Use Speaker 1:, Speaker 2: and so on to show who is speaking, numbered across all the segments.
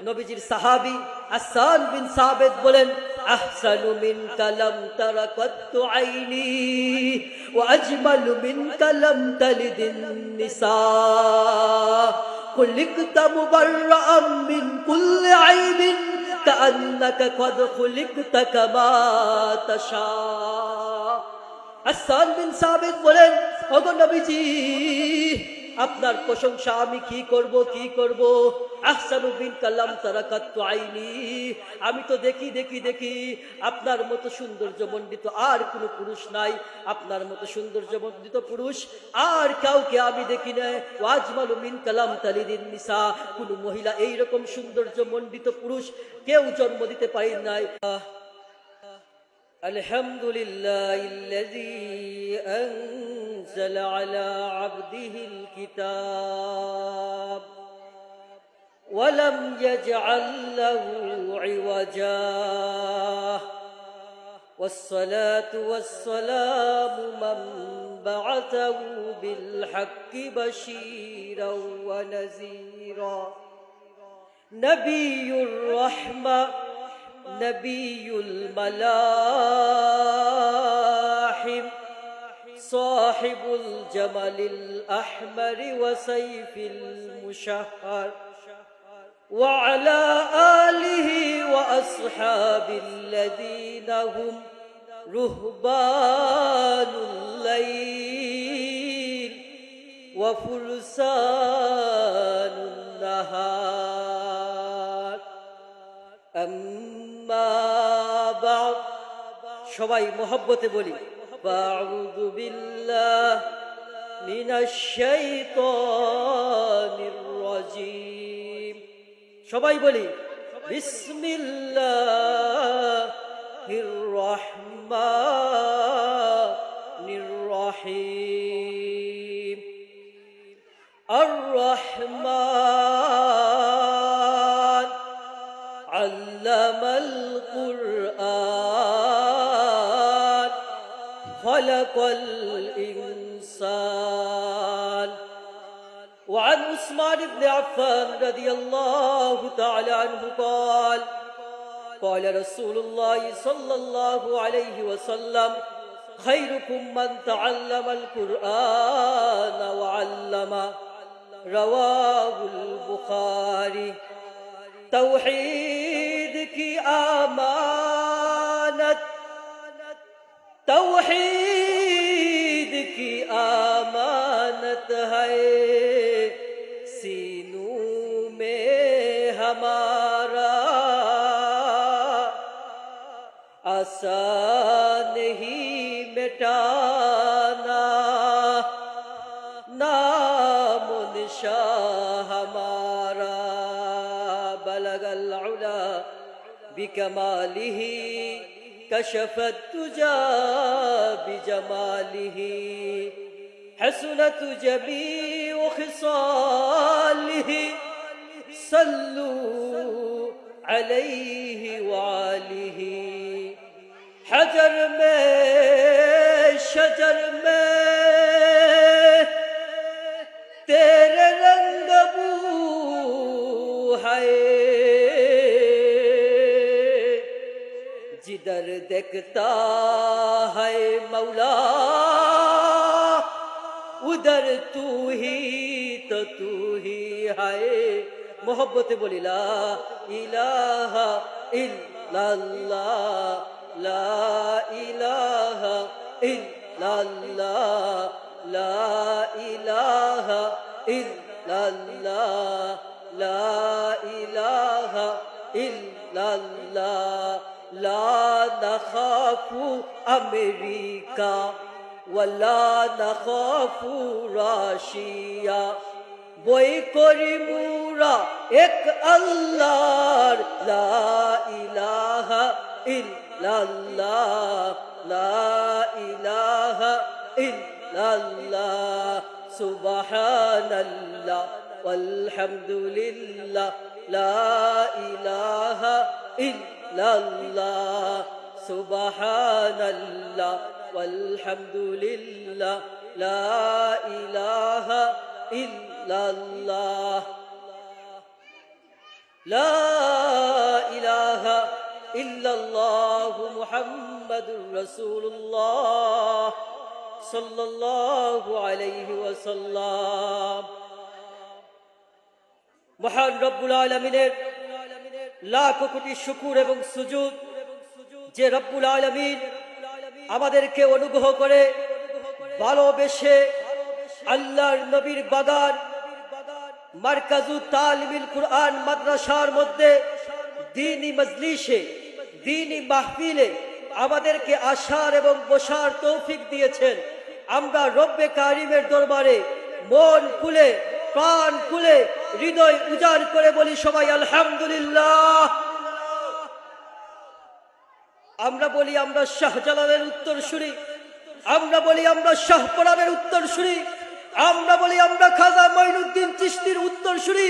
Speaker 1: নবীজির সাহাবী হাসান বিন সাবিত বলেন, আহসানু মিনকা লাম তারা কাত্তু আইনি ওয়া আজমালু মিনকা লাম তালিদিন নিসা খুলিকতা মুবাররাআম মিন কুল্লি আইবিন কাআন্নাকা কদ খুলিকতা কামা তাশা। হাসান বিন সাবিত বলেন, ওগো নবীজি, আপনার প্রশংসা আমি কি করব। আহসানু মিনকা লাম তারা কাত্তু আইনি, আমি তো দেখি আপনার মতো সৌন্দর্যমণ্ডিত আর কোনো পুরুষ নাই, আপনার মতো সৌন্দর্যমণ্ডিত পুরুষ আর কাউকে আমি দেখি না। ওয়াজমালু মিনকা লাম তালিদিন নিসা, কোনো মহিলা এইরকম সৌন্দর্যমণ্ডিত পুরুষ কেউ জন্ম দিতে পারে নাই। আলহামদুলিল্লাহিল্লাযী أنزل على عبده الكتاب ولم يجعل له عوجا والصلاة والسلام من بعثه بالحق بشيرا ونذيرا نبي الرحمة نبي الملاحم صاحب الجمل الأحمر وسيف المشهر وعلى آله وأصحاب الذين هم رهبان الليل وفرسان النهار أما بعد সবাই মহব্বতে বলি أعوذ بالله من الشيطان الرجيم সবাই বলি বিসমিল্লাহির রহমানির রহিম আর রহমান আল্লামাল কুরআন خلق الإنسان وعن عثمان بن عفان رضي الله تعالى عنه قال قال رسول الله صلى الله عليه وسلم خيركم من تعلم القرآن وعلمه رواه البخاري توحيد की आमानत तौहीद की आमानत है सीनों में हमारा आसान ही मिटाना नाम निशा हमारा बलगल उला बिकमालिही कशफत तुजा बिजमालिह हसनत जमीउ खिसालिह सल्लू अलैहि वालिहि हजर में शजर में तेरे रंग बू है जिधर देखता है मौला उधर तू ही है। मोहब्बत बोली ला इलाहा इल्लल्लाह ला इलाहा इल्लल्लाह ला इलाहा इल्लल्लाह ला इलाहा इल्लल्लाह ला नखाफु अमेरिका वला नखाफु राशिया বই করি মুরা এক আল্লাহর লা ইলাহা ইল্লাল্লাহ লা ইলাহা ইল্লাল্লাহ সুবহানাল্লাহ ওয়ালহামদুলিল্লাহ লা ইলাহা ইল্লাল্লাহ সুবহানাল্লাহ ওয়ালহামদুলিল্লাহ লা ইলাহা ইল্লাল্লাহ লা ইলাহা ইল্লাল্লাহু মুহাম্মাদুর রাসূলুল্লাহ সাল্লাল্লাহু আলাইহি ওয়াসাল্লাম। মহান রব্বুল আলামিনের লাখ কোটি শুকর এবং সুজুদ যে রব্বুল আলামিন আমাদেরকে অনুগ্রহ করে ভালোবেসে আল্লাহর নবীর বাগান মারকাজু তালিমিল কুরআন মাদ্রাসার মধ্যে দ্বীনি মজলিসে দ্বীনি মাহফিলে আমাদেরকে আসার এবং বসার তৌফিক দিয়েছেন। আমরা রব্বে কারিমের দরবারে মন খুলে প্রাণ খুলে হৃদয় উজাড় করে বলি সবাই আলহামদুলিল্লাহ। আমরা বলি আমরা শাহজালালের উত্তরসূরি, আমরা বলি আমরা শাহপরানের উত্তরসূরি, আমরা বলি আমরা খাজা মঈনুদ্দিন চিশতির উত্তরসূরি,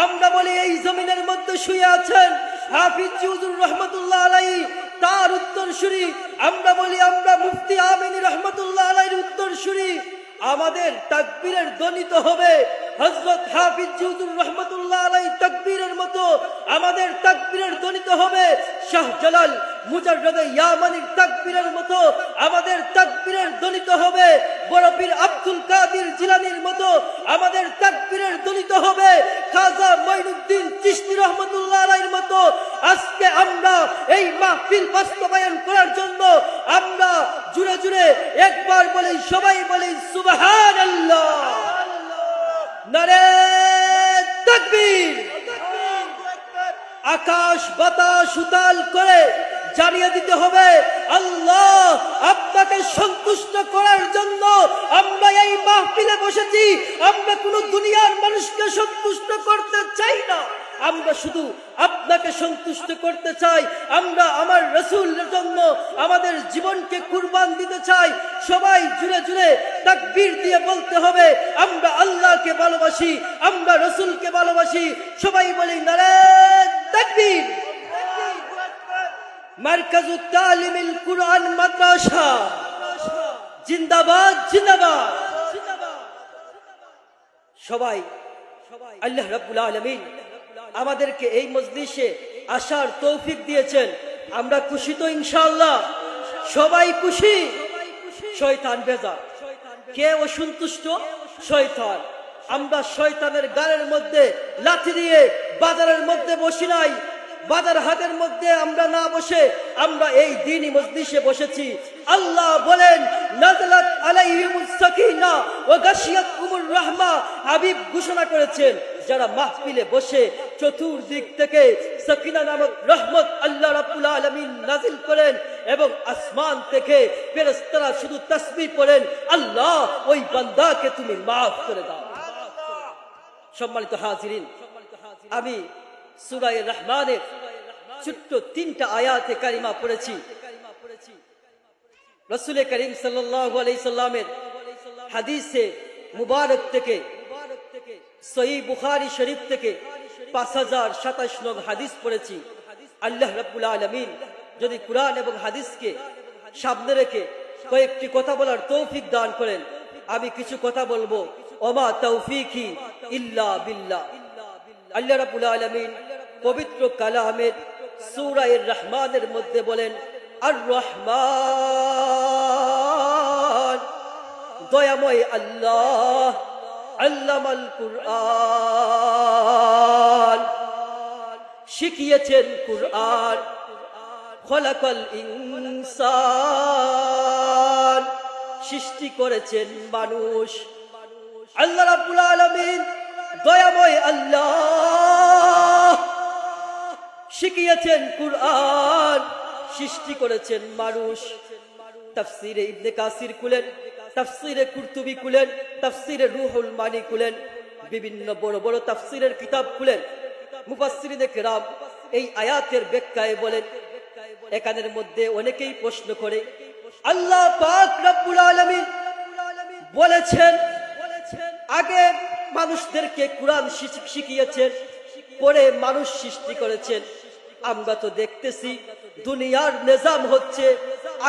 Speaker 1: আমরা বলি এই জমিনের মধ্যে শুয়ে আছেন হাফিজ হুজুর রহমাতুল্লাহ আলাইহি তার উত্তরসূরি, আমরা বলি আমরা মুফতি আমিনী রহমাতুল্লাহ আলাইহির উত্তরসূরি। আমাদের তাকবীরের ধ্বনিত হবে হযরত হাফিজ হুজুর রহমাতুল্লাহ আলাইহি তাকবীরের মতো, আমাদের তাকবীরের ধ্বনিত হবে শাহজালাল মুজাররদে ইয়ামানির তাকবীরের মতো, আমাদের তাকবীরের ধ্বনিত হবে বড় পীর আব্দুল কাদের জিলানীর মতো, আমাদের তাকবীরের ধ্বনিত হবে খাজা মঈনুদ্দিন চিশতি রহমাতুল্লাহ আলাইহির মতো। আজকে আমরা এই মাহফিল বাস্তবায়ন করার জন্য আমরা জুড়ে জুড়ে একবার বলি, সবাই বলি সুবহানাল্লাহ, নারে তাকবীর। আকাশ বাতাস উতাল করে জানিয়ে দিতে হবে আল্লাহ আপনাকে সন্তুষ্ট করার জন্য আমরা এই মাহফিলে বসেছি। আমরা কোন দুনিয়ার মানুষকে সন্তুষ্ট করতে চাই না, আমরা শুধু আপনাকে সন্তুষ্ট করতে চাই। আমরা আমার রাসূলের জন্য আমাদের জীবনকে কুরবান দিতে চাই। সবাই জুড়ে জুড়ে তাকবীর দিয়ে বলতে হবে আমরা আল্লাহকে ভালোবাসি, আমরা রাসূলকে ভালোবাসি। সবাই বলি নারে তাকবীর। মারকাজু তালিমিল কুরআন মাদ্রাসা জিন্দাবাদ জিন্দাবাদ। সবাই আল্লাহ রাব্বুল আলামিন আমাদেরকে এই মজলিসে আসার তৌফিক দিয়েছেন। আমরা খুশি তো ইনশাআল্লাহ? সবাই খুশি? শয়তান বেজার, কে অসন্তুষ্ট? শয়তান। আমরা শয়তানের গালের মধ্যে লাথি দিয়ে বাজারের মধ্যে বসি নাই, বাজার হাটের মধ্যে আমরা না বসে আমরা এই দ্বীনি মজলিসে বসেছি। আল্লাহ বলেন নাযলাত আলাইহিমুস সাকিনা ওয়া গাশিয়াতুহুমুর রাহমা। হাবিব ঘোষণা করেছেন যারা মাহফিলে বসে চতুর্দিক থেকে সাকিনা নামক রহমত আল্লাহ রাব্বুল আলামিন নাজিল করেন এবং আসমান থেকে ফেরেশতারা শুধু তাসবিহ পড়েন, আল্লাহ ওই বান্দাকে তুমি maaf করে দাও। সম্মানিত হাজিরিন, আমি সূরা রহমানের ছোট্ট 3টা আয়াতে কারিমা পড়েছি। রাসূল করিম সাল্লাল্লাহু আলাইহি সাল্লামের হাদিসে মুবারক থেকে, সহিহ বুখারী শরীফ থেকে 5027 নং হাদিস পড়েছি। আল্লাহ রাব্বুল আলামিন যদি কুরআন এবং হাদিসকে সামনে রেখে কয়েকটি কথা বলার তৌফিক দান করেন, আমি কিছু কথা বলবো। ওমা তৌফিকি ইল্লা বিল্লাহ। আল্লাহ রাব্বুল আলামিন পবিত্র কালামের সূরা রহমানের মধ্যে বলেন আর রহমান, দয়াময় আল্লাহ, আল্লামাল কুরআন, শিখিয়েছেন কুরআন, খলাকাল ইনসান, সৃষ্টি করেছেন মানুষ। আল্লাহ রাব্বুল আলামিন দয়াময় আল্লাহ শিখিয়েছেন কুরআন, সৃষ্টি করেছেন মানুষ। তাফসীরে ইবনে কাসির খুলেন, তাফসীরে কুরতুবী খুলেন, তাফসীরে রুহুল মানি খুলেন, বিভিন্ন বড় বড় তাফসীরের কিতাব খুলেন। মুফাসসিরিনে কেরাম এই আয়াতের ব্যাখ্যায় বলেন, এখানের মধ্যে অনেকেই প্রশ্ন করে আল্লাহ পাক রব্বুল আলামিন বলেছেন আগে মানুষদেরকে কুরআন শিখিয়েছেন, পরে মানুষ সৃষ্টি করেছেন। আমরা তো দেখতেছি দুনিয়ার নিজাম হচ্ছে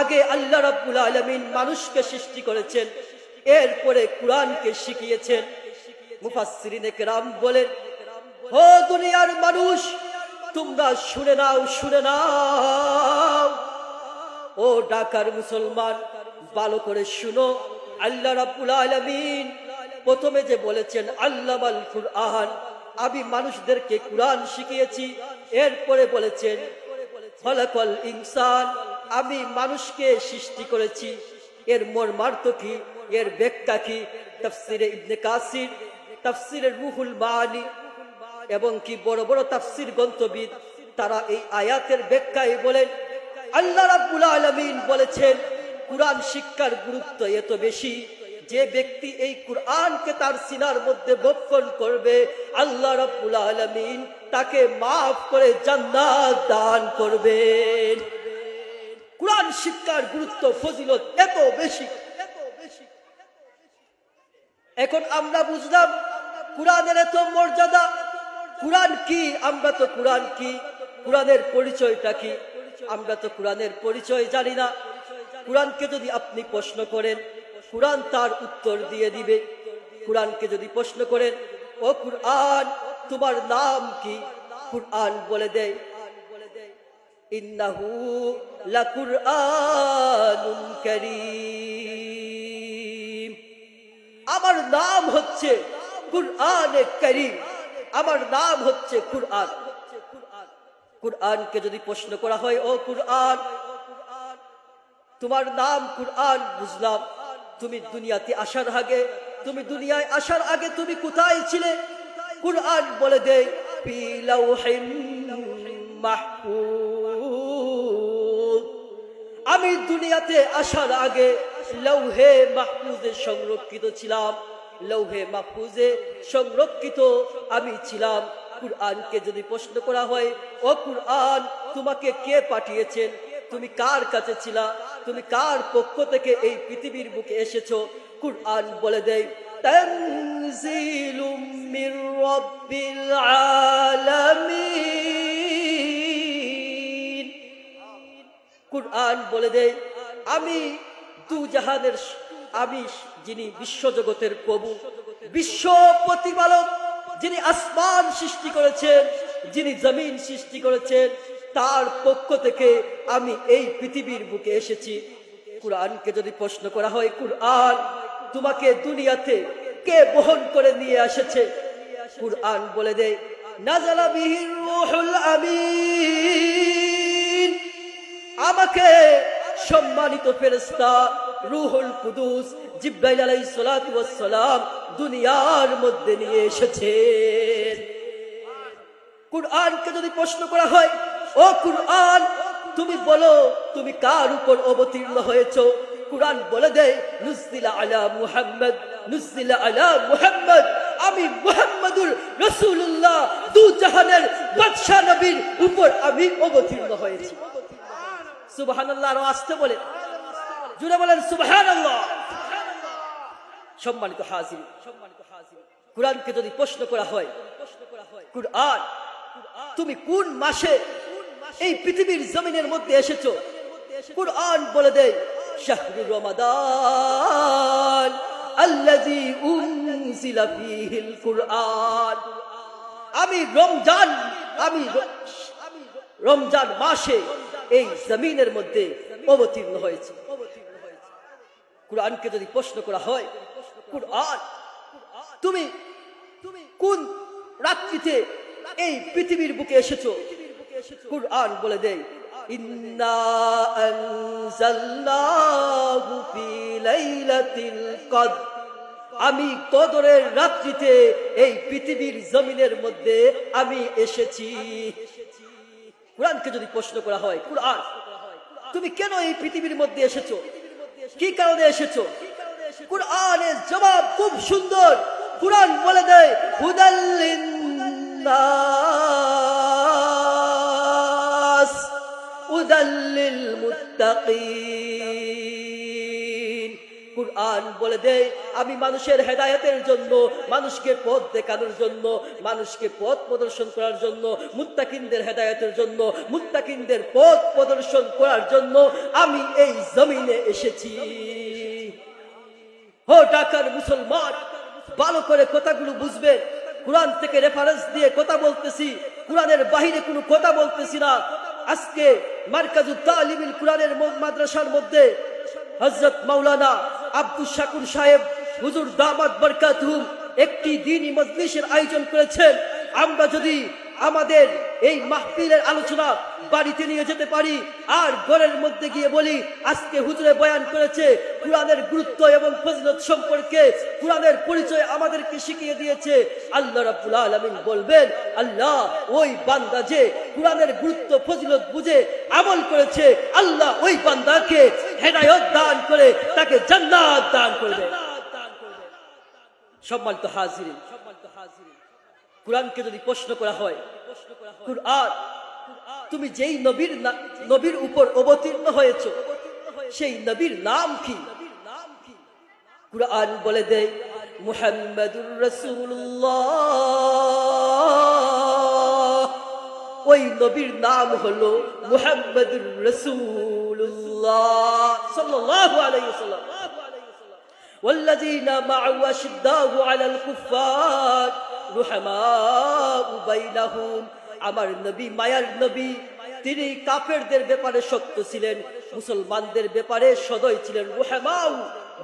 Speaker 1: আগে আল্লাহ রাব্বুল আলামিন মানুষকে সৃষ্টি করেছেন, এরপরে কুরআনকে শিখিয়েছেন। মুফাসসিরিনে কেরাম বলেন, ও দুনিয়ার মানুষ, তোমরা শুনে নাও, শুনে নাও। ও ঢাকার মুসলমান, ভালো করে শুনো। আল্লাহ রাব্বুল আলামিন প্রথমে যে বলেছেন আল্লামাল কুরআন, আমি মানুষদেরকে কুরআন শিখিয়েছি। এরপরে বলেছেন খলাকাল ইনসান, আমি মানুষকে সৃষ্টি করেছি। এর মর্মার্থ কি, এর ব্যাখ্যা কি? তাফসিরে ইবনে কাসির, তাফসিরে রুহুল মাআনি এবং কি বড় বড় তাফসির গ্রন্থবিদ তারা এই আয়াতের ব্যাখ্যায় বলেন আল্লাহ রাব্বুল আলামিন বলেছেন কুরআন শিক্ষার গুরুত্ব এত বেশি, যে ব্যক্তি এই কুরআনকে তার সিনার মধ্যে গোপন করবে আল্লাহ রাব্বুল আলামিন তাকে মাফ করে জান্নাত দান করবেন। কুরআন শিক্ষার গুরুত্ব ফজিলত এত বেশি। এখন আমরা বুঝলাম কুরআনের এত মর্যাদা। কুরআন কি? আমরা তো কুরআন কি, কুরআনের পরিচয়টা কি? আমরা তো কুরআনের পরিচয় জানি না। কুরআনকে যদি আপনি প্রশ্ন করেন, কুরআন তার উত্তর দিয়ে দিবে। কুরআনকে যদি প্রশ্ন করেন, ও কুরআন তোমার নাম কি? কুরআন বলে দেয় ইন্নাহু লাকুরআনুন কারীম, আমার নাম হচ্ছে কুরআনে কারীম, আমার নাম হচ্ছে কুরআন। কুরআনকে যদি প্রশ্ন করা হয়, ও কুরআন তোমার নাম কুরআন, বুঝলাম তুমি দুনিয়াতে আসার আগে, তুমি দুনিয়ায় আসার আগে তুমি কোথায় ছিলে? কুরআন বলে দেয় ফি লাওহিন মাহফুজ, আমি দুনিয়াতে আসার আগে লৌহে মাহফুজে সংরক্ষিত ছিলাম, লৌহে মাহফুজে সংরক্ষিত আমি ছিলাম। কুরআনকে যদি প্রশ্ন করা হয়, ও কুরআন তোমাকে কে পাঠিয়েছেন? তুমি কার কাছে ছিলা? তুমি কার পক্ষ থেকে এই পৃথিবীর বুকে এসেছো? কুরআন বলে দেয় তানজিলুম মির রাব্বিল আলামিন। কুরআন বলে দেয় আমি দুজাহানের, আমি যিনি বিশ্বজগতের প্রভু, বিশ্ব প্রতিপালক, যিনি আসমান সৃষ্টি করেছেন, যিনি জমিন সৃষ্টি করেছেন, তার পক্ষ থেকে আমি এই পৃথিবীর বুকে এসেছি। কুরআনকে যদি প্রশ্ন করা হয়, কুরআন তোমাকে দুনিয়াতে কে বহন করে নিয়ে এসেছে? কুরআন বলে দেয় নাযালা বিহির রূহুল আমিন, আমাকে সম্মানিত ফেরেশতা রূহুল কুদুস জিবরাইল আলাইহিস সালাতু ওয়াস সালাম দুনিয়ার মধ্যে নিয়ে এসেছেন। কুরআনকে যদি প্রশ্ন করা হয়, ও কুরআন তুমি বলো তুমি কার উপর অবতীর্ণ হয়েছো? কুরআন বলে দেয় নুজিলা আলা মুহাম্মদ, নুজিলা আলা মুহাম্মদ, আমি মুহাম্মদুর রাসূলুল্লাহ দু জাহানের বাদশা নবীর উপর আমি অবতীর্ণ হয়েছি। সুবহানাল্লাহ। আর আসতে বলে জুড়ে বলেন সুবহানাল্লাহ। সম্মানিত হাজির, কুরআনকে যদি প্রশ্ন করা হয়, কুরআন তুমি কোন মাসে এই পৃথিবীর জমিনের মধ্যে এসেছো? কুরআন বলে দেয় শাহরু রমাদান আল্লাযী উনজিলা ফীহিল কুরআন, আমি রমজান মাসে এই জমিনের মধ্যে অবতীর্ণ হয়েছে। কুরআনকে যদি প্রশ্ন করা হয়, কুরআন তুমি কোন রাত্রিতে এই পৃথিবীর বুকে এসেছো? কুরআন বলে দেয় ইন্না আনজালনাহু ফি লাইলাতিল কদর, আমি কদরের রাত্রিতে এই পৃথিবীর জমিনের মধ্যে আমি এসেছি। কুরআনকে যদি প্রশ্ন করা হয়, কুরআন তুমি কেন এই পৃথিবীর মধ্যে এসেছো? কি কারণে এসেছো? কুরআনের জবাব খুব সুন্দর। কুরআন বলে দেয় হুদাল লিন্নাস হুদাল লিল মুত্তাকিন। কুরআন বলে দেয় আমি মানুষের হেদায়েতের জন্য, মানুষকে পথ দেখানোর জন্য, মানুষকে পথ প্রদর্শন করার জন্য, মুত্তাকিনদের হেদায়েতের জন্য, মুত্তাকিনদের পথ প্রদর্শন করার জন্য আমি এই জমিনে এসেছি। ও ঢাকার মুসলমান, ভালো করে কথাগুলো বুঝবেন। কুরআন থেকে রেফারেন্স দিয়ে কথা বলতেছি। কোরআনের বাহিরে কোনো কথা বলতেছি না। আজকে মারকাজুত তালিমিল কোরআনের মাদ্রাসার মধ্যে হযরত মাওলানা আব্দুল শাকুর সাহেব হুজুর দামাত বরকাতুহুম একটি দ্বীনি মজলিসের আয়োজন করেছেন। আমরা যদি আমাদের এই মাহফিলের আলোচনা বাড়িতে নিয়ে যেতে পারি আর ঘরের মধ্যে গিয়ে বলি আজকে হুজুরে বয়ান করেছে কোরআনের গুরুত্ব এবং ফজিলত সম্পর্কে, কোরআনের পরিচয় আমাদেরকে শিখিয়ে দিয়েছে, আল্লাহ রাব্বুল আলামিন বলবেন আল্লাহ ওই বান্দা যে কোরআনের গুরুত্ব ফজিলত বুঝে আমল করেছে আল্লাহ ওই বান্দাকে হেদায়েত দান করে তাকে জান্নাত দান করবে। সম্মানিত হাজিরিন, কোরআনকে যদি প্রশ্ন করা হয়, কুরআন তুমি যেই নবীর উপর অবতীর্ণ হয়েছো সেই নবীর নাম কি? কুরআন বলে দেয় মুহাম্মাদুর রাসূলুল্লাহ। ওই নবীর নাম হলো মুহাম্মাদুর রাসূলুল্লাহ সাল্লাল্লাহু আলাইহি ওয়াসাল্লাম। والذين معه أشداء على الكفار رحماء بينهم। আমার নবী মায়ার নবী, তিনি কাফেরদের ব্যাপারে শক্ত ছিলেন, মুসলমানদের ব্যাপারে সদয় ছিলেন। রুহামাউ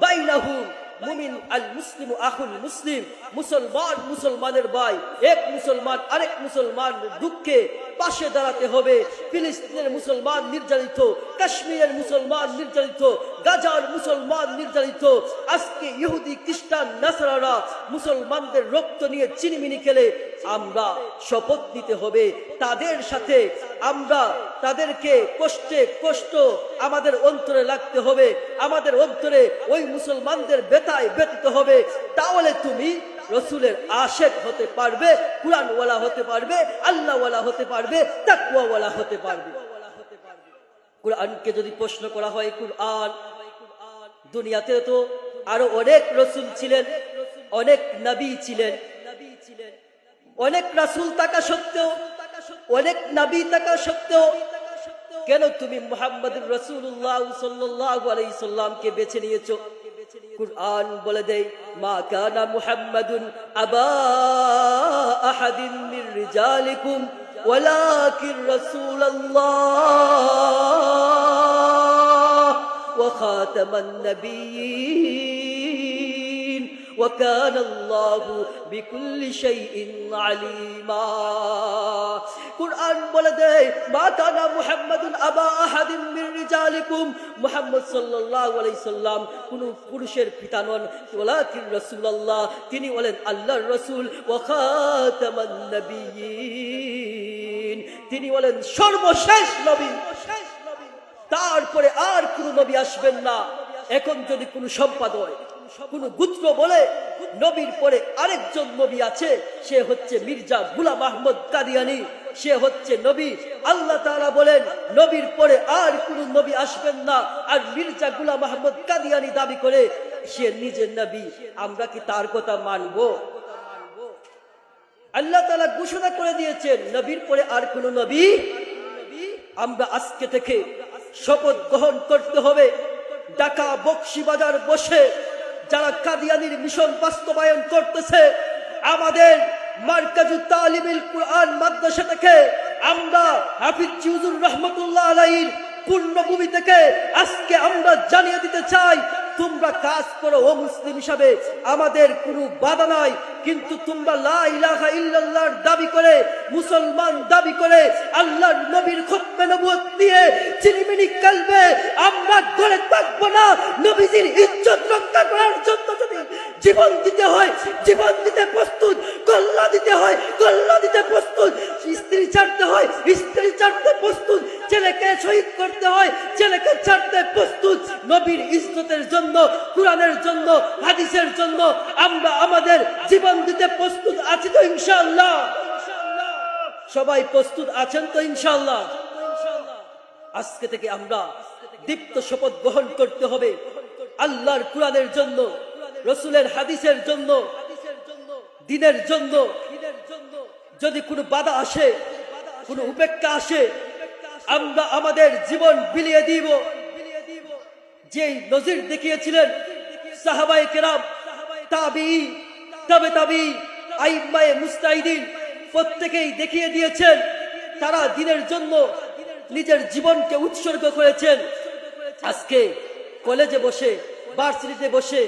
Speaker 1: বাইনাহুম, মুমিন আল মুসলিমু আখুল মুসলিম, মুসলমান মুসলমানের ভাই, এক মুসলমান আরেক মুসলমান দুঃখে পাশে দাঁড়াতে হবে। ফিলিস্তিনের মুসলমান নির্যাতিত, কাশ্মীরের মুসলমান নির্যাতিত, গাজার মুসলমান নির্যাতিত। আজকে ইহুদি খ্রিস্টান নাসারারা মুসলমানদের রক্ত নিয়ে চিনিমিনি খেলে। আমরা শপথ নিতে হবে তাদের সাথে, আমরা তাদেরকে কষ্টে কষ্ট আমাদের অন্তরে লাগতে হবে, আমাদের অন্তরে ওই মুসলমানদের বেতায় ব্যতীত হবে। তাহলে তুমি রসুলের আশেক হতে পারবে, কুরআনওয়ালা হতে পারবে, আল্লাহওয়ালা হতে পারবে, তাকওয়াওয়ালা হতে পারবে। কুরআনকে যদি প্রশ্ন করা হয়, কুরআন দুনিয়াতে তো আরো অনেক রসুল ছিলেন, অনেক নবী ছিলেন, অনেক রাসূল থাকা সত্ত্বেও, অনেক নবী থাকা সত্ত্বেও কেন তুমি মুহাম্মদুর রাসূলুল্লাহ সাল্লাল্লাহু আলাইহি সাল্লামকে বেছে নিয়েছো? কুরআন বলে দেয় মা কানা মুহাম্মাদুন আবা আহাদিন মির রিজালিকুম ওয়ালাকিন রাসূলুল্লাহ ওয়া খাতামান নাবিয়্যিন ওয়া কানা আল্লাহু বিকুল্লি শাইইন আলিমা। কুরআন বলে দেয় মা কানা মুহাম্মাদুন আবা আহাদিন মির রিজালিকুম, মুহাম্মদ সাল্লাল্লাহু আলাইহি সাল্লাম কোন পুরুষের পিতা নন, ওয়ালাকিন রাসূলুল্লাহ, তিনি হলেন আল্লাহর রাসূল, ওয়া খাতামান নাবিয়্যিন, তিনি হলেন সর্বশেষ নবী, তারপরে আর কোন নবী আসবেন না। এখন যদি কোন সম্পাদক কোন গোত্র বলে নবীর পরে আরেকজন নবী আছে, সে হচ্ছে মির্জা গোলাম আহমদ কাদিয়ানী, সে হচ্ছে নবী। আল্লাহ তাআলা বলেন নবীর পরে আর কোন নবী আসবেন না, আর মির্জা গোলাম আহমদ কাদিয়ানী দাবি করে সে নিজের নবী। আমরা কি তার কথা মানব? আল্লাহ তাআলা ঘোষণা করে দিয়েছেন নবীর পরে আর কোন নবী। আমরা আজকে থেকে শপথ গ্রহণ করতে হবে, ঢাকা বকশীবাজার বসে যারা কাদিয়ানীর মিশন বাস্তবায়ন করতেছে, আমাদের মারকাজুত তালিমিল কুরআন মাদ্রাসা থেকে আমরা হাফিজ হুজুর রাহমাতুল্লাহ আলাইহির পূর্ণভূমি থেকে আজকে আমরা জানিয়ে দিতে চাই, তোমরা কাজ করো ও মুসলিম হিসাবে, আমাদের কোনো বাধা নাই। কিন্তু তোমরা লা ইলাহা ইল্লাল্লাহর দাবি করে, মুসলমান দাবি করে, আল্লাহর নবীর খুতবে নবুয়ত নিয়ে চিনিমিনি কালবে আমরা গড়ে থাকবো না। নবীজির ইজ্জত রক্ষা করার জন্য যদি জীবন দিতে হয় জীবন দিতে প্রস্তুত, কল্লা দিতে হয় কল্লা দিতে প্রস্তুত, স্ত্রী ছাড়তে হয় স্ত্রী ছাড়তে প্রস্তুত, ছেলেকে শহীদ করতে হয় ছেলেকে ছাড়তে প্রস্তুত। নবীর ইজ্জতের জন্য, কুরআনের জন্য, হাদিসের জন্য আমরা আমাদের জীবন দিতে প্রস্তুত আছি তো ইনশাআল্লাহ? সবাই প্রস্তুত আছেন তো ইনশাআল্লাহ? আজকে থেকে আমরা দীপ্ত শপথ গ্রহণ করতে হবে আল্লাহর কুরআনের জন্য, রাসূলের হাদিসের জন্য, দ্বীনের জন্য। যদি কোনো বাধা আসে, কোনো উপেক্ষা আসে, আমরা আমাদের জীবন বিলিয়ে দিব। যেই নজির দেখিয়েছিলেন সাহাবায়ে কেরাম, তাবিঈ, তাবে তাবিঈ, আইম্মায়ে মুজতাহিদিন, প্রত্যেকেই দেখিয়ে দিয়েছেন তারা দ্বীনের জন্য নিজের জীবনকে উৎসর্গ করেছেন। আজকে কলেজে বসে, ভার্সিটিতে বসে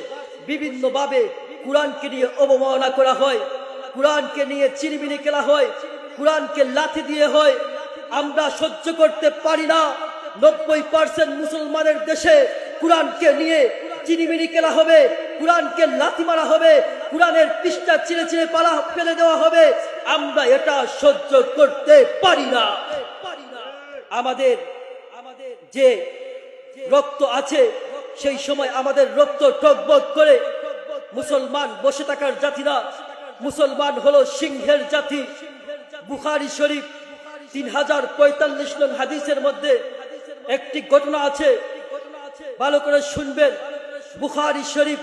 Speaker 1: বিভিন্নভাবে কোরআনকে নিয়ে অবমাননা করা হয়, কোরআনকে নিয়ে চিনিমিনি খেলা হয়, কোরআনকে লাথি দিয়ে হয়। আমরা সহ্য করতে পারি না 90% মুসলমানের দেশে কোরআনকে নিয়ে চিনিমিনি খেলা হবে, কোরআনকে লাথি মারা হবে, কোরআনের পৃষ্ঠা চিরে চিরে পালা ফেলে দেওয়া হবে। আমরা এটা সহ্য করতে পারি না। আমাদের যে রক্ত আছে সেই সময় আমাদের রক্ত টকবক করে। মুসলমান বসে থাকার জাতি না, মুসলমান হলো সিংহের জাতি। বুখারী শরীফ 3045 নং হাদিসের মধ্যে একটি ঘটনা আছে, ভালো করে শুনবেন। বুখারী শরীফ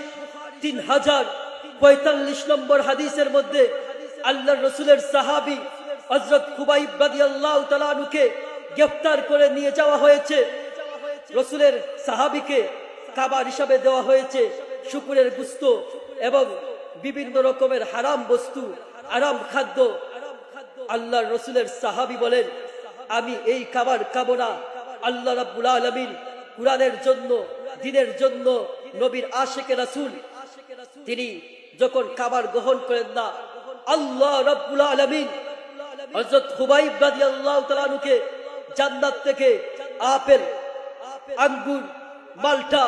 Speaker 1: 3045 নম্বর হাদিসের মধ্যে আল্লাহর রাসূলের সাহাবী হযরত খুবাইব রাদিয়াল্লাহু তাআলা আনহুকে গ্রেফতার করে নিয়ে যাওয়া হয়েছে। রাসূলের সাহাবীকে খাবার হিসাবে দেওয়া হয়েছে শুকরের গোশত এবং বিভিন্ন রকমের হারাম বস্তু, হারাম খাদ্য। আল্লাহর রাসূলের সাহাবী বলেন, আমি এই খাবার খাবো না। আল্লাহ রাব্বুল আলামিন কুরআনের জন্য, দ্বীনের জন্য, নবীর আশিকে রাসূল তিনি যখন খাবার গ্রহণ করেন না, আল্লাহ রাব্বুল আলামিন হযরত খুবাইব রাদিয়াল্লাহু তাআলা আনহুকে জান্নাত থেকে আপেল, আঙ্গুর, মাল্টা,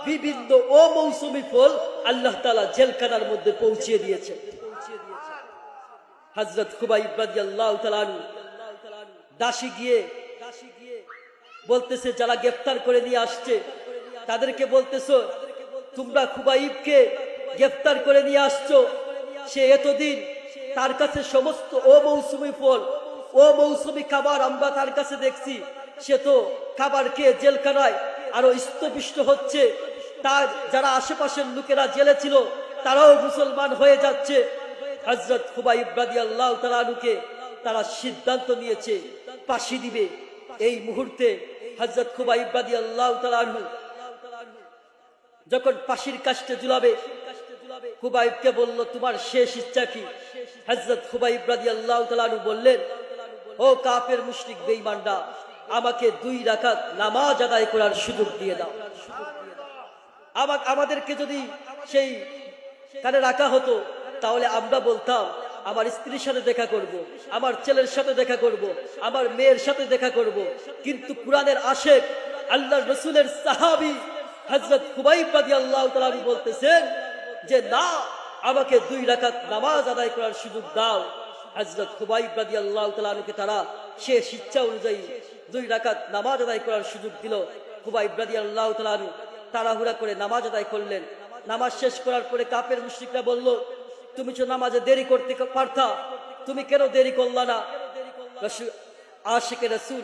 Speaker 1: বিভিন্ন অমৌসুমী ফল আল্লাহ তাআলা জেলখানার মধ্যে পৌঁছে দিয়েছেন। হযরত খুবাইব রাদিয়াল্লাহু তাআলা আনহু দাসী গিয়ে বলতেছে, যারা গ্রেফতার করে নিয়ে আসছে তাদেরকে বলতেছো, তোমরা খুবাইবকে গ্রেফতার করে নিয়ে আসছো, সে এতদিন তার কাছে সমস্ত অমৌসুমী ফল, অমৌসুমী খাবার আমরা তার কাছে দেখছি, সে তো খাবার খেয়ে জেলখানায় আরো স্তপিষ্ট হচ্ছে। তার যারা আশেপাশের লোকেরা জেলে ছিল তারাও মুসলমান হয়ে যাচ্ছে। হযরত খুবাইব রাদিয়াল্লাহু তাআলা আনহুকে তারা সিদ্ধান্ত নিয়েছে ফাঁসি দিবে। এই মুহূর্তে হযরত খুবাইব রাদিয়াল্লাহু তাআলা আনহু যখন ফাঁসির কাস্টে ঝুলাবে, খুবাইবকে বলল, তোমার শেষ ইচ্ছা কি? হযরত খুবাইব রাদিয়াল্লাহু তাআলা আনহু বললেন, ও কাফের মুশরিক বেঈমানরা, আমাকে 2 রাকাত নামাজ আদায় করার সুযোগ দিয়ে দাও। আমাদেরকে যদি সেই কানে রাখা হতো তাহলে আমরা বলতাম, আমার স্ত্রীর সাথে দেখা করব, আমার ছেলের সাথে দেখা করব, আমার মেয়ের সাথে দেখা করব। কিন্তু কুরআনের আশিক, আল্লাহর রাসূলের সাহাবী হযরত খুবাইব রাদিয়াল্লাহু তাআলা আনহু বলতেছেন যে না, আমাকে 2 রাকাত নামাজ আদায় করার সুযোগ দাও। হযরত খুবাইব রাদিয়াল্লাহু তাআলা আনহুকে তারা শেষ ইচ্ছা অনুযায়ী 2 রাকাত নামাজ আদায় করার সুযোগ দিল। খুবাইব রাদিয়াল্লাহু তাআলা আনহু তাড়াহুড়া করে নামাজ আদায় করলেন। নামাজ শেষ করার পরে কাফের মুশরিকরা বলল, তুমি তো নামাজে দেরি করতে পারতা, তুমি কেন দেরি করলা না? আশিকে রাসূল,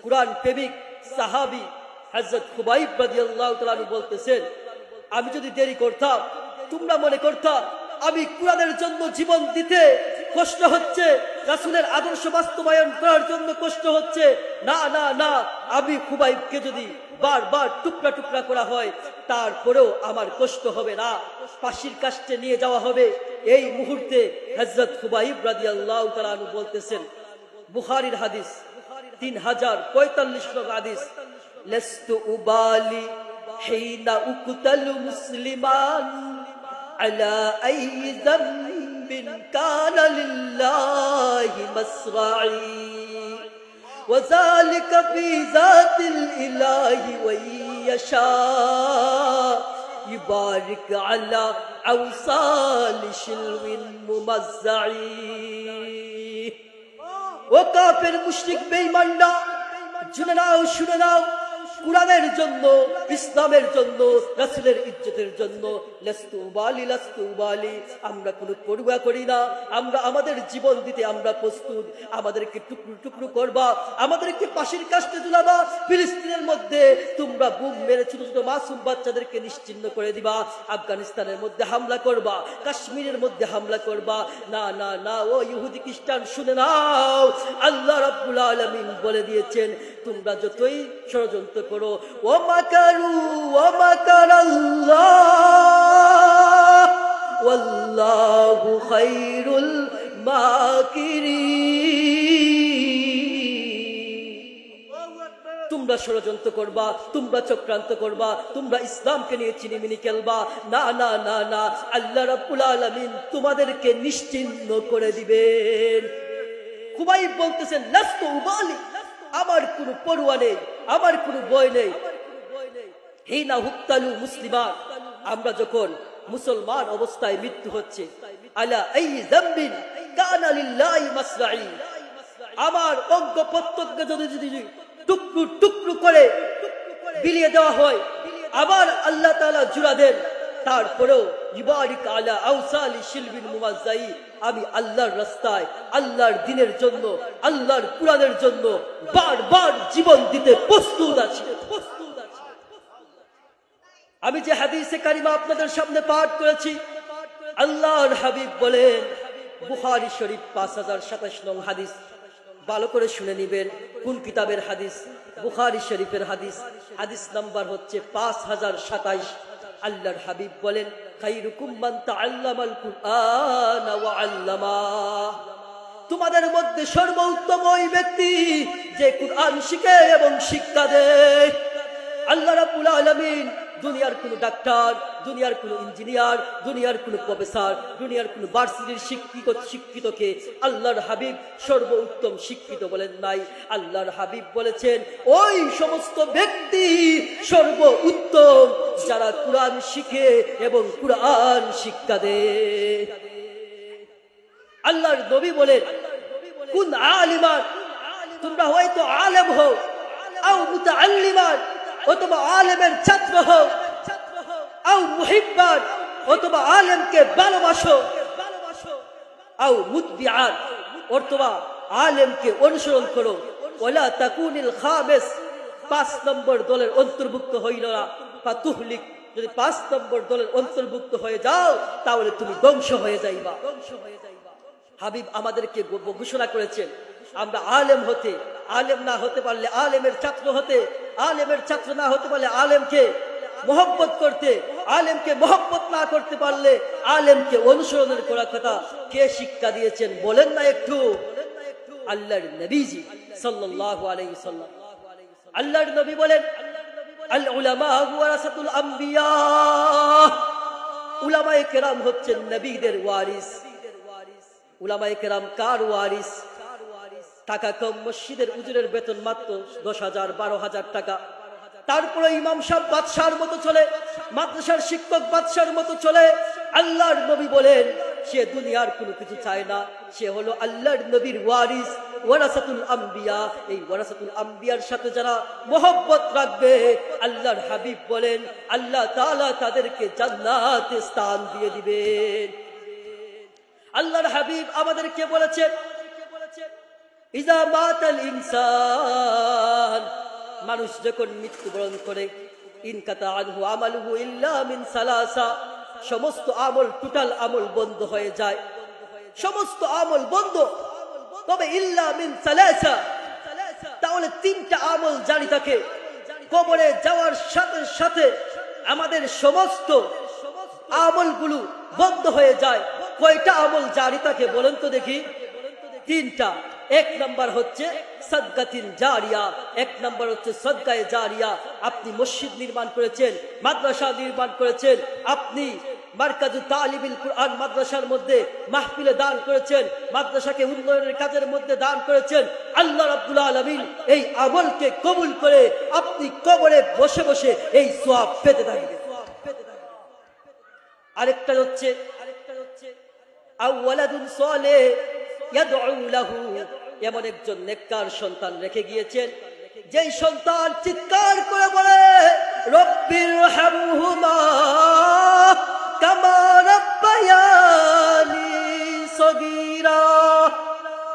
Speaker 1: কুরআন প্রেমিক সাহাবী হযরত খুবাইব রাদিয়াল্লাহু তাআলা আনহু বলতেছেন, আমি যদি দেরি করতাম তোমরা মনে করতা আমি কুরআনের জন্য জীবন দিতে কষ্ট হচ্ছে, রাসূলের আদর্শ বাস্তবায়ন করার জন্য কষ্ট হচ্ছে। না না না, আমি খুবাইবকে যদি বারবার টুকরা টুকরা করা হয় তারপরেও আমার কষ্ট হবে না, ফাঁসির কাস্টে নিয়ে যাওয়া হবে। এই মুহূর্তে হযরত খুবাইব রাদিয়াল্লাহু তাআলা আনহু বলতেছেন, বুখারীর হাদিস 3045 নং হাদিস, লাস্তু উবালি হিনা উকতালু মুসলিমান আলা আইয়ি যামবিন কানা লিল্লাহি মাসরাঈ وذلك في ذات الإله ويشاء يبارك على أوصال شلو ممزعي। ও কাফের মুশরিক বেঈমানরা, শুনে নাও, শুনে নাও, কুরআনের জন্য, ইসলামের জন্য, রাসূলের ইজ্জতের জন্য লাস্তু উবালি, লাস্তু উবালি, আমরা কোনো পরোয়া করি না। আমরা আমাদের জীবন দিতে আমরা প্রস্তুত। আমাদেরকে টুকরো টুকরো করবা, আমাদেরকে ফাঁসির কাস্টে ঝুলাবা, ফিলিস্তিনের মধ্যে তোমরা বুম মেরে ছোট ছোট মাসুম বাচ্চাদেরকে নিশ্চিহ্ন করে দিবা, আফগানিস্তানের মধ্যে হামলা করবা, কাশ্মীরের মধ্যে হামলা করবা। না না না, ও ইহুদি খ্রিস্টান শুনে নাও, আল্লাহ রাব্বুল আলামিন বলে দিয়েছেন, তোমরা যতই ষড়যন্ত্র করো, ও মাকারু ওয়া মাকারাল্লাহ ওয়াল্লাহু খায়রুল তোমরা ষড়যন্ত্র করবা, তোমরা চক্রান্ত করবা, তোমরা ইসলামকে নিয়ে চিনিমিনি খেলবা। না না না না, আল্লাহ রাব্বুল আলামিন তোমাদেরকে নিশ্চিহ্ন করে দিবেন। খুবাইব বলতেছেন, লাস্তু উবালি, আমার কোনো পরোয়া নেই, আমার কোনো ভয় নেই। হিনা হুক্তালু মুসলিমান, আমরা যখন মুসলমান অবস্থায় মৃত্যু হচ্ছে, আলা আই যামবিন কানা লিল্লাহি মাসরাই, আমার অঙ্গ প্রত্যঙ্গ যদি টুকরো টুকরো করে বিলিয়ে দেওয়া হয়, আবার আল্লাহ তাআলা জুড়া দেন, তারপরেও ইবারিক আলা আউসালি শিলবিন মুমাজ্জাই, আমি আল্লাহর রাস্তায়, আল্লাহর দ্বীনের জন্য, আল্লাহর কুরআনের জন্য বারবার জীবন দিতে প্রস্তুত আছি। আমি যে হাদিসে কারিমা আপনাদের সামনে পাঠ করেছি, আল্লাহর হাবিব বলেন, বুখারী শরীফ 5027 নং হাদিস, ভালো করে শুনে নিবেন। কোন কিতাবের হাদিস? বুখারী শরীফের হাদিস, হাদিস নাম্বার হচ্ছে 5027। আল্লাহর হাবিব বলেন, খায়রুকুম মান তাআল্লামাল কুরআন ওয়া আল্লামা, তোমাদের মধ্যে সর্বোত্তম ওই ব্যক্তি যে কুরআন শিখে এবং শিক্ষা দেয়। আল্লাহ রাব্বুল আলামিন দুনিয়ার কোন ডাক্তার, দুনিয়ার কোন ইঞ্জিনিয়ার, দুনিয়ার কোন প্রফেসর, দুনিয়ার কোন ভার্সিটির শিক্ষিতকে আল্লাহর হাবিব সর্বোত্তম শিক্ষিত বলেন নাই। আল্লাহর হাবিব বলেছেন, ওই সমস্ত ব্যক্তি সর্বোত্তম যারা কুরআন শিখে এবং কুরআন শিক্ষা দেয়। আল্লাহর নবী বলেন, কুন আলিমান, তোমরা হয়তো আলেম হও, আও মুতাআল্লিমান, অথবা আলেমের ছাত্র হও, আও মুহিব্বান, অথবা আলেমকে ভালোবাসো, আও মুতবিআন, অথবা আলেমকে অনুসরণ করো। ওয়ালা তাকুনিল খামিস, 5 নম্বর দলের অন্তর্ভুক্ত হইল না। ফাতুহলিক, যদি 5 নম্বর দলের অন্তর্ভুক্ত হয়ে যাও তাহলে তুমি ধ্বংস হয়ে যাইবা। হাবিব আমাদেরকে ঘোষণা করেছেন, আমরা আলেম হতে, আলেম না হতে পারলে আলেমের ছাত্র হতে, আলেমের ছাত্র না হতে পারলে আলেমকে মহব্বত করতে, আলেমকে মহব্বত না করতে পারলে আলেমকে অনুসরণের করার কথা কে শিক্ষা দিয়েছেন বলেন না একটু? আল্লাহর নবীজি সাল্লাল্লাহু আলাইহি ওয়াসাল্লাম। আল্লাহর নবী বলেন, আল উলামা ওয়ারাসাতুল আম্বিয়া, উলামায়ে কেরাম হচ্ছেন নবীদের ওয়ারিস। উলামায়ে কেরাম কার ওয়ারিস? টাকা কম, মসজিদের উজুরের বেতন মাত্র 10,000 12,000 টাকা, তারপরে ইমাম সাহেব বাদশার মতো চলে, মাদ্রাসার শিক্ষক বাদশার মতো চলে। আল্লাহর নবী বলেন, সে দুনিয়ার কোনো কিছু চায় না, সে হলো আল্লাহর নবীর ওয়ারিস, ওয়ারাসাতুল আম্বিয়া। এই ওয়ারাসাতুল আম্বিয়ার সাথে যারা মহব্বত রাখবে, আল্লাহর হাবিব বলেন, আল্লাহ তাআলা তাদেরকে জান্নাতে স্থান দিয়ে দিবেন। আল্লাহর হাবিব আমাদেরকে বলেছেন, ইজা মাতাল ইনসান, মানুষ যখন মৃত্যুবরণ করে, ইনকাতা আনহু আমালুহু ইল্লা মিন সালাসা, সমস্ত আমল, টোটাল আমল বন্ধ হয়ে যায়, সমস্ত আমল বন্ধ, তবে ইল্লা মিন সালাসা, তাহলে 3টা আমল জারি থাকে। কবরে যাওয়ার সাথে সাথে আমাদের সমস্ত আমলগুলো বন্ধ হয়ে যায়। কয়টা আমল জারি থাকে বলেন তো দেখি? 3টা। 1 নাম্বার হচ্ছে সাদকাতিন জারিয়া, 1 নাম্বার হচ্ছে সদকায়ে জারিয়া। আপনি মসজিদ নির্মাণ করেছেন, মাদ্রাসা নির্মাণ করেছেন, আপনি মারকাজু তালিবিল কুরআন মাদ্রাসার মধ্যে মাহফিলে দান করেছেন, মাদ্রাসাকে উন্নয়নের কাজের মধ্যে দান করেছেন। আল্লাহ রাব্বুল আলামিন এই আমলকে কবুল করে আপনি কবরে বসে বসে এই সওয়াব পেতে থাকবেন। আরেকটা হচ্ছে আওয়ালাদুন সালেহ ইয়াদউ লাহু, এমন একজন নেককার সন্তান রেখে গিয়েছেন, যেই সন্তান চিৎকার করে বলে, রব্বিরহামহুমা কামা রাব্বায়ানি সগীরা।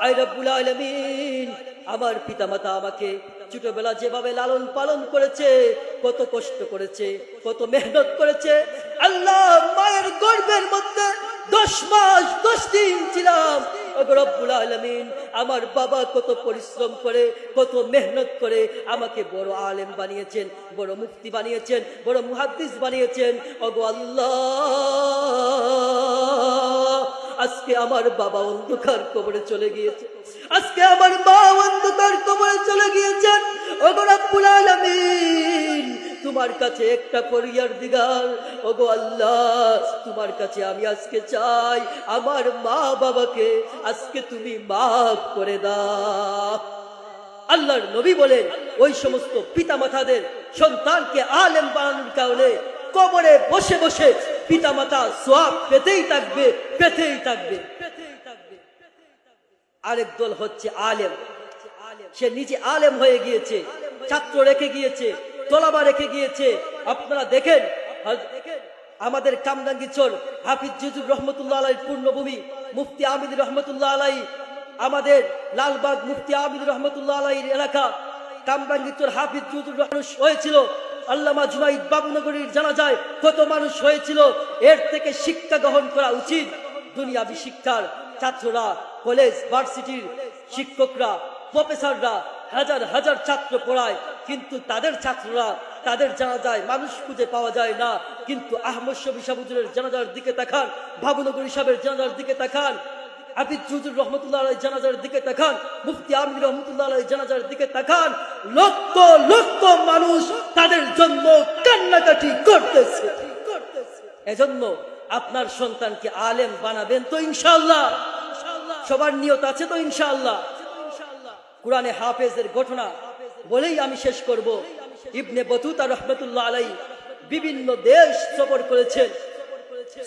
Speaker 1: আয় রব্বুল আলামিন, আমার পিতামাতা আমাকে ছোটবেলা যেভাবে লালন পালন করেছে, কত কষ্ট করেছে, কত মেহনত করেছে। আল্লাহ, মায়ের গর্ভের মধ্যে 10 মাস 10 দিন ছিলাম। রব্বুল আলামিন, আমার বাবা কত পরিশ্রম করে, কত মেহনত করে আমাকে বড় আলেম বানিয়েছেন, বড় মুফতি বানিয়েছেন, বড় মুহাদ্দিস বানিয়েছেন। ওগো আল্লাহ, আজকে আমার বাবা অন্ধকার কবরে চলে গিয়েছে, আজকে আমার মা অন্ধকার কবরে চলে গিয়েছেন। ওগো রব্বুল আলামিন, তোমার কাছে একটা ফরিয়াদ দিগার, ওগো আল্লাহ, তোমার কাছে আমি আজকে চাই আমার মা বাবাকে আজকে তুমি মাফ করে দাও। আল্লাহর নবী বলেন, ওই সমস্ত পিতামাতাদের সন্তানকে আলেম বানানোর কারণে কবরে বসে বসে পিতামাতা সওয়াব পেতেই থাকবে, পেতেই থাকবে। আরেক দল হচ্ছে আলেম, সে নিজে আলেম হয়ে গিয়েছে, ছাত্র রেখে গিয়েছে, তলাবা রেখে গিয়েছে। আপনারা দেখেন আমাদের কামরাঙ্গীরচর হাফিজ জিজুর রহমতুল্লাহ আলাইহির পূর্ণভূমি মুফতি আমিদ রহমতুল্লাহ আলাইহি, আমাদের লালবাগ মুফতি আমিদ রহমতুল্লাহ আলাইহির এলাকা কামরাঙ্গীরচর হাফিজ জিজুর মানুষ হয়েছিল। আল্লামা জুনাইদ বাবুনগরীর জানাজায় কত মানুষ হয়েছিল। এর থেকে শিক্ষা গ্রহণ করা উচিত। দুনিয়াবি শিক্ষার ছাত্ররা, কলেজ ভার্সিটির শিক্ষকরা, প্রফেসররা হাজার হাজার ছাত্র পড়ায়, কিন্তু তাদের ছাত্ররা তাদের জানাজায় মানুষ খুঁজে পাওয়া যায় না। কিন্তু আহমদ শফী সাহেব হুজুরের জানাজার দিকে তাকান, বাবুনগরী সাহেবের জানাজার দিকে তাকান, হাফিজ হুজুর রহমতুল্লাহ আলাইহির জানাজার দিকে তাকান, মুফতি আমিন রহমতুল্লাহ আলাইহির জানাজার দিকে তাকান। লক্ষ লক্ষ মানুষ তাদের জন্য কান্নাকাটি করতেছে। এজন্য আপনার সন্তানকে আলেম বানাবেন তো ইনশাআল্লাহ? সবার নিয়ত আছে তো ইনশাআল্লাহ? কুরআনে হাফেজের ঘটনা বলেই আমি শেষ করব। ইবনে বতুতা রহমতুল্লাহ আলাইহি বিভিন্ন দেশ সফর করেছেন।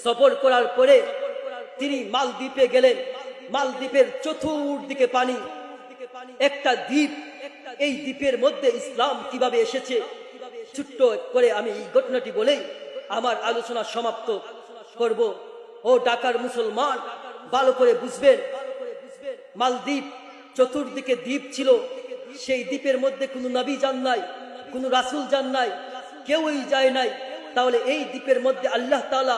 Speaker 1: সফর করার পরে তিনি মালদ্বীপে গেলেন। মালদ্বীপের চতুর্দিকে পানি, একটা দ্বীপ। এই দ্বীপের মধ্যে ইসলাম কিভাবে এসেছে ছোট্ট করে আমি এই ঘটনাটি বলেই আমার আলোচনা সমাপ্ত করব। ও ঢাকার মুসলমান, ভালো করে বুঝবেন, মালদ্বীপ চতুর্দিকে দ্বীপ ছিল। সেই দ্বীপের মধ্যে কোনো নবী যান নাই, কোনো রাসূল যান নাই, কেউই যায় নাই। তাহলে এই দ্বীপের মধ্যে আল্লাহ তাআলা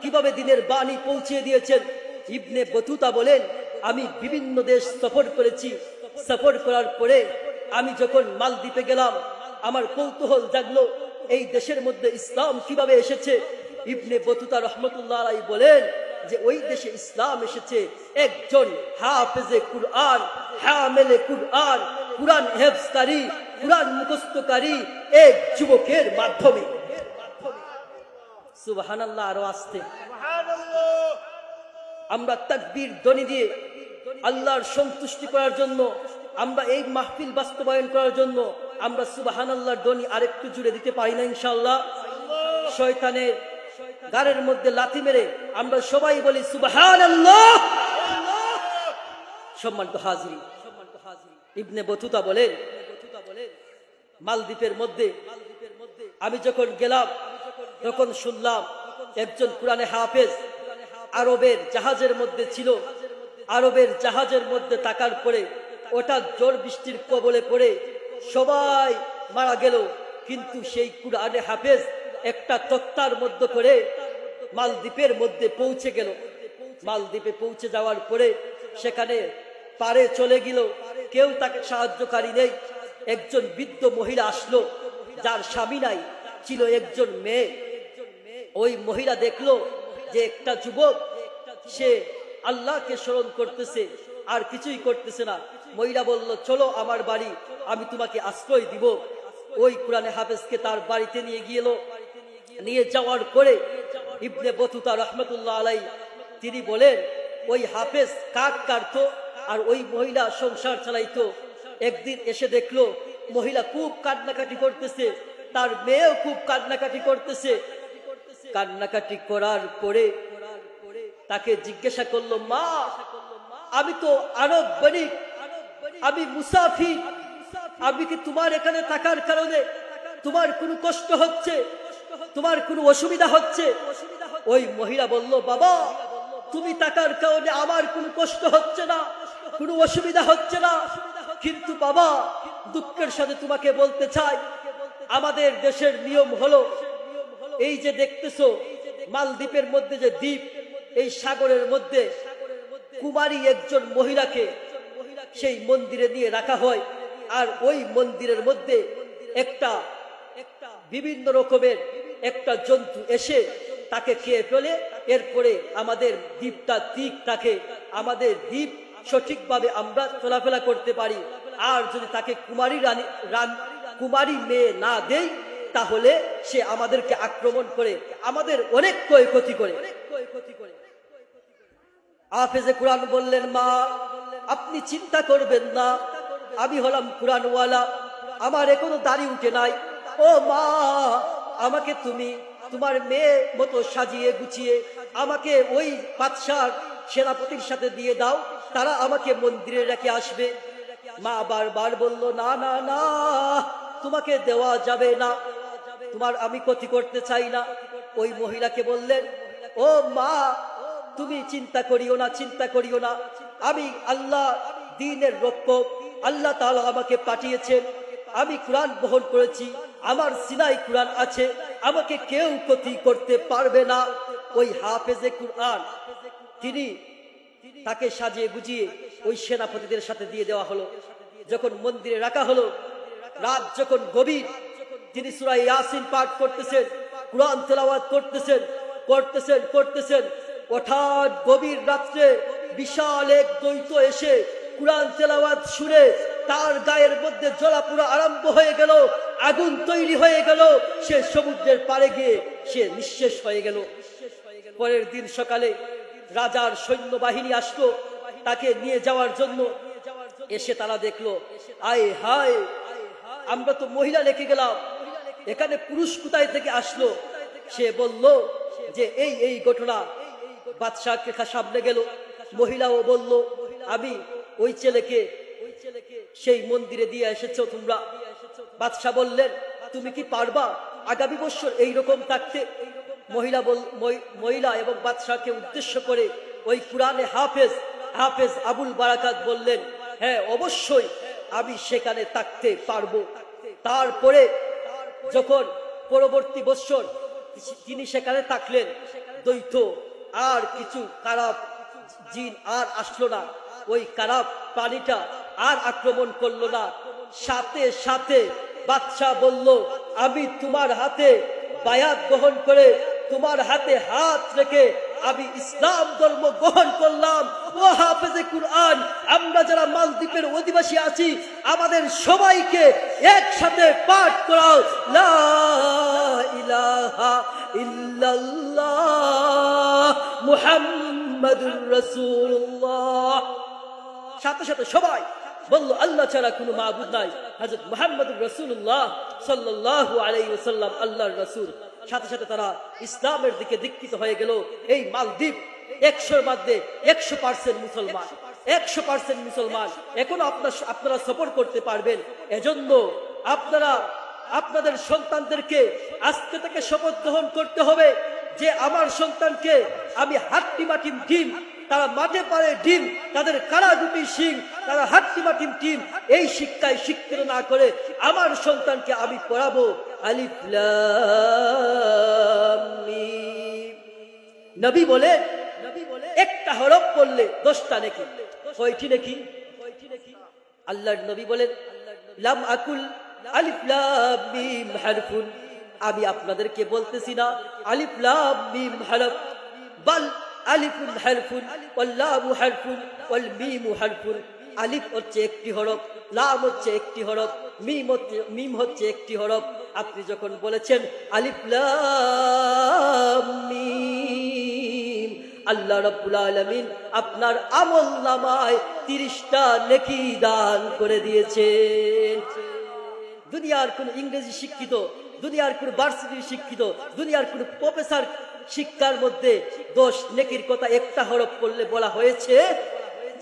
Speaker 1: কিভাবে দ্বীনের বাণী পৌঁছে দিয়েছেন? ইবনে বতুতা বলেন, আমি বিভিন্ন দেশ সফর করেছি। সফর করার পরে আমি যখন মালদ্বীপে গেলাম, আমার কৌতূহল জাগলো এই দেশের মধ্যে ইসলাম কিভাবে এসেছে। ইবনে বতুতা রহমতুল্লাহ আলাইহি বলেন যে ওই দেশে ইসলাম এসেছে একজন হাফেজে কুরআন, হামেলে কুরআন, কুরআন হেফজকারী, কুরআন মুখস্থকারী এক যুবকের মাধ্যমে। সুবহানাল্লাহ। আরো আস্তে সুবহানাল্লাহ। আমরা তাকবীর ধ্বনি দিয়ে আল্লাহর সন্তুষ্টি করার জন্য, আমরা এই মাহফিল বাস্তবায়ন করার জন্য আমরা সুবহানাল্লাহর ধ্বনি আরেকটু জুড়ে দিতে পারি না ইনশাআল্লাহ? শয়তানের গারের মধ্যে লাথি মেরে আমরা সবাই বলি সুবহানাল্লাহ। সম্মানিত হাজিরিন, ইবনে বতুতা বলেন, মালদ্বীপের মধ্যে আমি যখন গেলাম তখন শুনলাম একজন কুরআনে হাফেজ আরবের জাহাজের মধ্যে ছিল। আরবের জাহাজের মধ্যে থাকার পরে ওটা ঝড় বৃষ্টির কবলে পড়ে সবাই মারা গেল। কিন্তু সেই কুরআনে হাফেজ একটা তক্তার মধ্যে করে মালদ্বীপের মধ্যে পৌঁছে গেল। মালদ্বীপে পৌঁছে যাওয়ার পরে সেখানে পারে চলে গেল, কেউ তাকে সাহায্যকারী নেই। একজন বৃদ্ধ মহিলা আসলো, যার স্বামী নাই, ছিল একজন মেয়ে। ওই মহিলা দেখলো যে একটা যুবক সে আল্লাহকে স্মরণ করতেছে, আর কিছুই করতেছে না। মহিলা বলল, চলো আমার বাড়ি, আমি তোমাকে আশ্রয় দিব। ওই কুরআনে হাফেজকে তার বাড়িতে নিয়ে গেল। নিয়ে যাওয়ার পরে ইবনে বতুতা রহমতুল্লাহ আলাইহি তিনি বলেন, ওই হাফেজ কাঠ কাটতো আর ওই মহিলা সংসার চালাইতো। একদিন এসে দেখলো মহিলা খুব কান্নাকাটি করতেছে, তার মেয়েও খুব কান্নাকাটি করতেছে। কান্নাকাটি করার পরে তাকে জিজ্ঞাসা করলো, মা, আমি তো আরব বণিক, আমি মুসাফির, আমি কি তোমার এখানে থাকার কারণে তোমার কোনো কষ্ট হচ্ছে, তোমার কোনো অসুবিধা হচ্ছে? ওই মহিলা বলল, বাবা, তুমি থাকার কারণে আমার কোনো কষ্ট হচ্ছে না, কোনো অসুবিধা হচ্ছে না। কিন্তু বাবা, দুঃখের সাথে তোমাকে বলতে চাই, আমাদের দেশের নিয়ম হলো, এই যে দেখতেছো মালদ্বীপের মধ্যে যে দ্বীপ, এই সাগরের মধ্যে কুমারী একজন মহিলাকে সেই মন্দিরে নিয়ে রাখা হয়। আর ওই মন্দিরের মধ্যে একটা বিভিন্ন রকমের একটা জন্তু এসে তাকে খেয়ে ফেলে, এরপরে আমাদের দ্বীপটা ঠিক থাকে, আমাদের দ্বীপ সঠিকভাবে আমরা চলাফেরা করতে পারি। আর যদি তাকে কুমারী মেয়ে না দেই, তাহলে সে আমাদেরকে আক্রমণ করে আমাদের অনেক ক্ষয়ক্ষতি করে। হাফেজে কোরআন বললেন, মা আপনি চিন্তা করবেন না, আমি হলাম কোরআনওয়ালা, আমার এখনো দাড়ি উঠে নাই। ও মা, আমাকে তুমি তোমার মেয়ে মতো সাজিয়ে গুছিয়ে আমাকে ওই বাদশার সেনাপতির সাথে দিয়ে দাও, তারা আমাকে মন্দিরে রেখে আসবে। মা বারবার বলল, না না না, তোমাকে দেওয়া যাবে না, তোমার আমি ক্ষতি করতে চাই না। ওই মহিলাকে বললেন, ও মা তুমি চিন্তা করিও না, চিন্তা করিও না, আমি আল্লাহ দ্বীনের রক্ষক, আল্লাহ তাআলা আমাকে পাঠিয়েছেন, আমি কোরআন বহন করেছি, আমার সিনাই কোরআন আছে, আমাকে কেউ ক্ষতি করতে পারবে না। ওই হাফেজে কোরআন তিনি তাকে সাজিয়ে গুজিয়ে ওই সেনাপতিদের সাথে দিয়ে দেওয়া হলো। যখন মন্দিরে রাখা হলো, রাত যখন গভীর, তিনি সূরা ইয়াসিন পাঠ করতেছেন, কোরআন তেলাওয়াত করতেছেন। হঠাৎ গভীর রাত্রে বিশাল এক দৈত্য এসে কোরআন তেলাওয়াত শুনে তার গায়ের মধ্যে জ্বলাপোড়া আরম্ভ হয়ে গেল, আগুন তৈরি হয়ে গেল, সে সমুদ্রের পাড়ে গিয়ে সে নিঃশেষ হয়ে গেল। পরের দিন সকালে রাজার সৈন্যবাহিনী আসলো তাকে নিয়ে যাওয়ার জন্য। এসে তারা দেখলো, আয় হায়, আমরা তো মহিলা রেখে গেলাম, এখানে পুরুষ কোথায় থেকে আসলো? সে বলল যে এই ঘটনা। বাদশাহকে সামনে গেল, মহিলাও বলল, আমি ওই ছেলেকে সেই মন্দিরে দিয়ে এসেছো তোমরা। বাদশাহ বললেন, তুমি কি পারবা আগামী বছর এইরকম থাকতে? মহিলা এবং বাদশাহকে উদ্দেশ্য করে ওই কোরআনে হাফেজ আবুল বারাকাত বললেন, হ্যাঁ অবশ্যই আমি সেখানে থাকতে পারবো। তারপরে যখন পরবর্তী বছর তিনি সেখানে থাকলেন, দৈত্য আর কিছু খারাপ জিন আর আসলো না, ওই খারাপ প্রাণীটা আর আক্রমণ করলো না। সাথে সাথে বাদশাহ বলল, আমি তোমার হাতে বায়াত গ্রহণ করে তোমার হাতে হাত রেখে আমি ইসলাম ধর্ম গ্রহণ করলাম। ও হাফেজে কুরআন, আমরা যারা মালদ্বীপের অধিবাসী আছি, আমাদের সবাইকে একসাথে পাঠ করাও, লা ইলাহা ইল্লাল্লাহ মুহাম্মাদুর রাসূলুল্লাহ। সাথে সাথে সবাই বলল, আল্লাহ ছাড়া কোনো মাবুদ নাই, হযরত মুহাম্মদুর রাসূলুল্লাহ সাল্লাল্লাহু আলাইহি ওয়াসাল্লাম আল্লাহর রাসূল। সাথে সাথে তারা ইসলামের দিকে দীক্ষিত হয়ে গেল। এই মালদ্বীপ 100-র মধ্যে 100% মুসলমান, 100% মুসলমান। এখন আপনারা সফর করতে পারবেন। এজন্য আপনাদের সন্তানদেরকে আজকে থেকে শপথ গ্রহণ করতে হবে যে আমার সন্তানকে আমি হাট্টিমাটিম ডিম, তারা মাঠে পারে ডিম, তাদের কারা দুটি শিং, তারা হাট্টিমাটিম ডিম, এই শিক্ষায় শিক্ষিত না করে আমার সন্তানকে আমি পড়াবো আলিফ লাম মিম। নবী বলে একটা হরফ পড়লে 10টা নেকি। কয়টি নেকি? আল্লাহর নবী বলেন, লাম আকুল আলিফ লাম মিম হারফুন, আমি আপনাদেরকে বলতেছি না আলিফ লাম মিম হরফ, বল আলিফুন হারফুন ওয়াল লামু হারফুন ওয়াল মিমু হারফুন। আলিফ হচ্ছে একটি হরফ, লাম হচ্ছে একটি হরফ, মিম হচ্ছে একটি হরফ। আপনি যখন বলেছেন আলিফ লাম মিম, আল্লাহ রাব্বুল আলামিন আপনার আমলনামায় 30টা নেকি দান করে দিয়েছেন। দুনিয়ার কোন ইংরেজি শিক্ষিত, দুনিয়ার কোন ভার্সিটি শিক্ষিত, দুনিয়ার কোন প্রফেসর শিক্ষার মধ্যে 10 নেকির কথা একটা হরফ পড়লে বলা হয়েছে?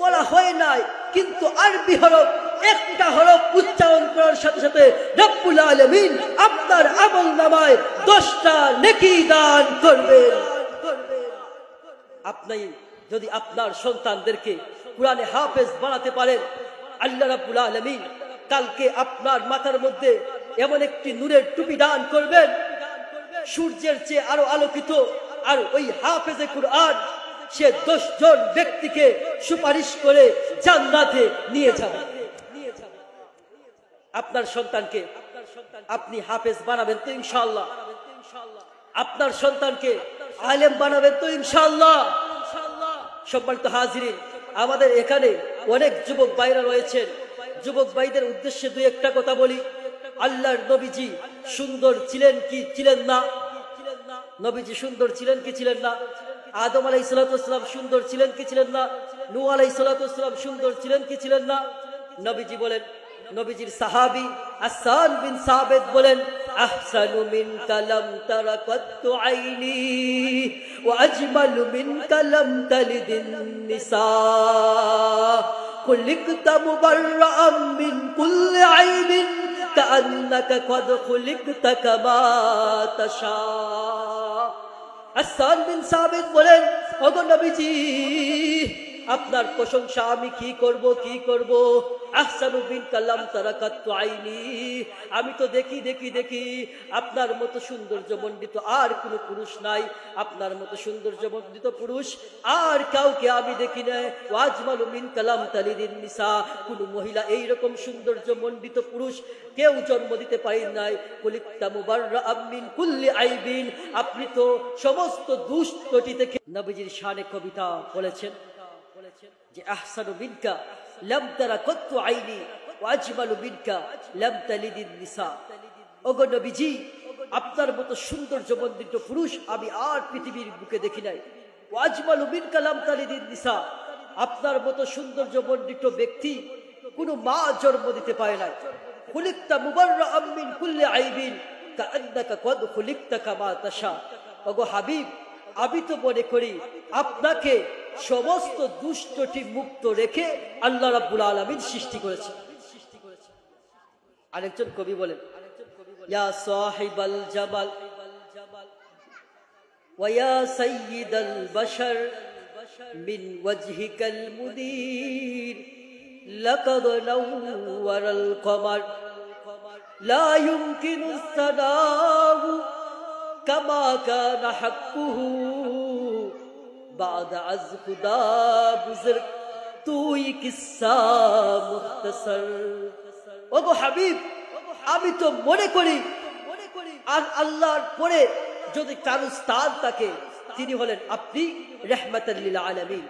Speaker 1: বলা হয় নাই। কিন্তু আরবি হরফ, একটা হরফ উচ্চারণ করার সাথে সাথে রব্বুল আলামিন আপনার আমলনামায় 10টা নেকি দান করবেন। আপনি যদি আপনার সন্তানদেরকে কোরআনে হাফেজ বানাতে পারেন, আল্লাহ রাব্বুল আলামিন কালকে আপনার মাথার মধ্যে এমন একটি নূরের টুপি দান করবেন, সূর্যের চেয়ে আরো আলোকিত। আর ওই হাফেজে কুরআন সে 10 জন ব্যক্তিকে সুপারিশ করে জান্নাতে নিয়ে যাবে। আপনার সন্তানকে আপনি হাফেজ বানাবেন তো ইনশাআল্লাহ? আপনার সন্তানকে আলেম বানাবেন তো ইনশাআল্লাহ। সম্মানিত হাজিরিন, আমাদের এখানে অনেক যুবক ভাইরা রয়েছেন। যুবক ভাইদের উদ্দেশ্যে দুই একটা কথা বলি। আল্লাহর নবীজি সুন্দর ছিলেন কি ছিলেন না? নবীজি সুন্দর ছিলেন কি ছিলেন না? আদম আলাইহিস সালাম সুন্দর ছিলেন কি ছিলেন না? নূহ আলাইহিস সালাম সুন্দর ছিলেন কি ছিলেন না? নবীজি বলেন, নবীজির সাহাবী হাসান বিন সাবিত বলেন, আহসানু মিনকা লাম তারা কাত্তু আইনি ওয়া আজমালু মিনকা লাম তালিদিন নিসা খুলিকতা মুবাররাআম মিন কুল্লি আইবিন কাআন্নাকা কদ খুলিকতা কামা তাশা। হাসান বিন সাবিত বলেন, ওগো নবীজি, আপনার প্রশংসা আমি কি করব কি করব। আহসানু বিনকা লাম তারা কাত্তু আইনি, আমি তো দেখি দেখি দেখি আপনার মতো সৌন্দর্যমণ্ডিত আর কোনো পুরুষ নাই। আপনার মতো সৌন্দর্যমণ্ডিত পুরুষ আর কাউকে আমি দেখি না। ওয়াজমালু মিনকা লাম তালিদিন নিসা, কোনো মহিলা এইরকম সৌন্দর্যমণ্ডিত পুরুষ কেউ জন্ম দিতে পারেন নাই। কুলিকতা মুবাররাআম মিন কুল্লি আইবিন, আপনি তো সমস্ত দুষ্টটি থেকে। নবীজির শানে কবিতা বলেছেন যে আহসানু মিনকা লাম তারা কাত্তু আইনি ওয়া আজমালু মিনকা লাম তালিদিন নিসা। ওগো নবীজি, আপনার মতো সৌন্দর্যমণ্ডিত পুরুষ আমি আর পৃথিবীর বুকে দেখি নাই। ওয়া আজমালু মিনকা লাম তালিদিন নিসা, আপনার মতো সৌন্দর্যমণ্ডিত ব্যক্তি কোনো মা জন্ম দিতে পারে নাই। খুলিকতা মুবাররাআম মিন কুল্লি আইবিন কাআন্নাকা কদ খুলিকতা কামা তাশা। ওগো হাবিব, আমি তো মনে করি আপনাকে সমস্ত দুষ্টটি মুক্ত রেখে আল্লাহ রাব্বুল আলামিন সৃষ্টি করেছেন। আরেকজন কবি বলেন, ইয়া সাহিবাল জামাল ওয়া ইয়া সাইয়্যিদাল বাশার মিন ওয়াজহিকাল মুদির লাকাদ নাওয়ারাল কমার লা ইউমকিনু সাদাহু কামা কানা হাক্কুহু বাদা আজ খুদা বুজুর্গ তুই কিসসা মুখতাসার। ওগো হাবিব, আমি তো মনে করি আর আল্লাহর পরে যদি কারো স্থান থাকে তিনি হলেন আপনি, রাহমাতাল লিল আলামিন।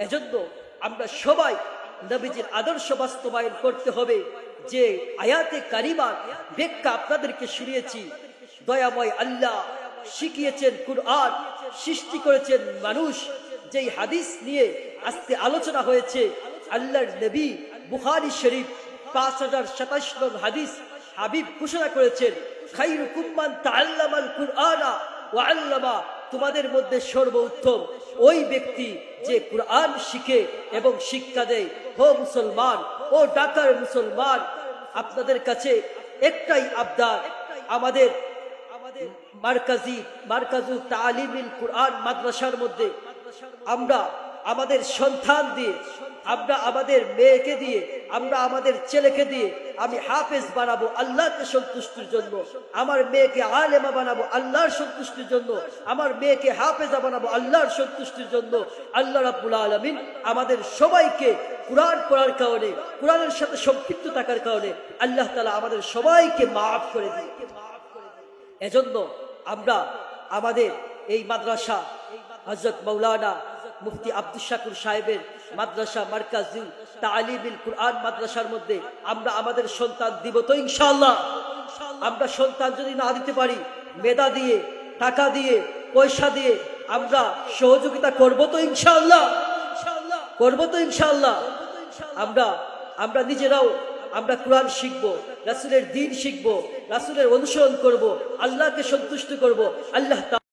Speaker 1: এজন্য আমরা সবাই নবীজির আদর্শ বাস্তবায়ন করতে হবে। যে আয়াতে কারিমার ব্যাখ্যা আপনাদেরকে শুনিয়েছি, দয়াময় আল্লাহ শিখিয়েছেন, কুরআন সৃষ্টি করেছেন মানুষ। যেই হাদিস নিয়ে আজকে আলোচনা হয়েছে, আল্লাহর নবী বুখারী শরীফ 5027 নং হাদিস হাবিব ঘোষণা করেছেন, খায়রুকুম মান তাআল্লামাল কুরআনা ওয়া আল্লামা, তোমাদের মধ্যে সর্বোত্তম ওই ব্যক্তি যে কুরআন শিখে এবং শিক্ষা দেয়। ও মুসলমান, ও ঢাকার মুসলমান, আপনাদের কাছে একটাই আবদার, আমাদের মারকাজু তালিমিল কুরআন মাদ্রাসার মধ্যে আমরা আমাদের সন্তান দিয়ে, আমরা আমাদের মেয়েকে দিয়ে, আমরা আমাদের ছেলেকে দিয়ে আমি হাফেজ বানাবো আল্লাহকে সন্তুষ্টির জন্য। আমার মেয়েকে আলেমা বানাবো আল্লাহর সন্তুষ্টির জন্য। আমার মেয়েকে হাফেজা বানাবো আল্লাহর সন্তুষ্টির জন্য। আল্লাহ রাব্বুল আলামিন আমাদের সবাইকে কুরআন পড়ার কারণে, কুরআনের সাথে সম্পৃক্ত থাকার কারণে আল্লাহ তাআলা আমাদের সবাইকে মাফ করে দিন। এজন্য আমরা আমাদের এই মাদ্রাসা হযরত মাওলানা মুফতি আব্দুস শাকুর সাহেবের মাদ্রাসা মারকাজুল তালিমিল কুরআন মাদ্রাসার মধ্যে আমরা আমাদের সন্তান দিব তো ইনশাআল্লাহ। আমরা সন্তান যদি না দিতে পারি, মেধা দিয়ে, টাকা দিয়ে, পয়সা দিয়ে আমরা সহযোগিতা করব তো ইনশাআল্লাহ, করব তো ইনশাআল্লাহ। আমরা নিজেরাও আমরা কুরআন শিখব, রাসূলের দ্বীন শিখব, রাসূলের অনুসরণ করব, আল্লাহকে সন্তুষ্ট করব। আল্লাহ